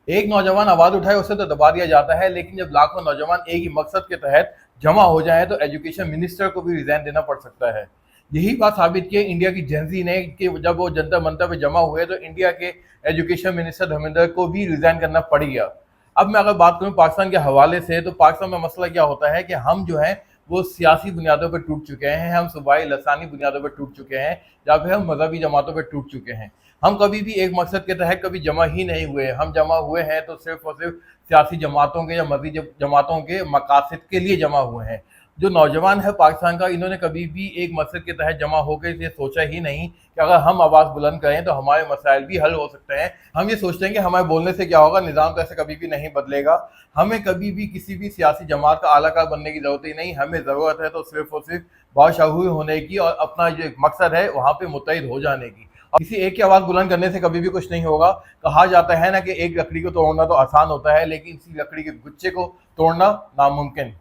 एक नौजवान आवाज उठाए उसे तो दबा दिया जाता है, लेकिन जब लाखों नौजवान एक ही मकसद के तहत जमा हो जाएं तो एजुकेशन मिनिस्टर को भी रिजाइन देना पड़ सकता है। यही बात साबित की है इंडिया की जेंजी ने कि जब वो जंतर मंतर पे जमा हुए तो इंडिया के एजुकेशन मिनिस्टर धर्मेंद्र को भी रिजाइन करना पड़ गया। अब मैं अगर बात करूं पाकिस्तान के हवाले से, तो पाकिस्तान में मसला क्या होता है कि हम जो है वो सियासी बुनियादों पर टूट चुके हैं, हम सूबाई लसानी बुनियादों पर टूट चुके हैं, या फिर हम मजहबी जमातों पर टूट चुके हैं। हम कभी भी एक मकसद के तहत कभी जमा ही नहीं हुए। हम जमा हुए हैं तो सिर्फ और सिर्फ सियासी जमातों के या मजहबी जमातों के मकासद के लिए जमा हुए हैं। जो नौजवान है पाकिस्तान का, इन्होंने कभी भी एक मकसद के तहत जमा होकर ये सोचा ही नहीं कि अगर हम आवाज़ बुलंद करें तो हमारे मसाइल भी हल हो सकते हैं। हम ये सोचते हैं कि हमारे बोलने से क्या होगा, निज़ाम तो ऐसे कभी भी नहीं बदलेगा। हमें कभी भी किसी भी सियासी जमात का आलाकार बनने की ज़रूरत ही नहीं। हमें ज़रूरत है तो सिर्फ और सिर्फ बाशऊर होने की और अपना जो मकसद है वहाँ पे मुत्तहिद हो जाने की। किसी एक की आवाज़ बुलंद करने से कभी भी कुछ नहीं होगा। कहा जाता है ना कि एक लकड़ी को तोड़ना तो आसान होता है, लेकिन इसी लकड़ी के गुच्छे को तोड़ना नामुमकिन।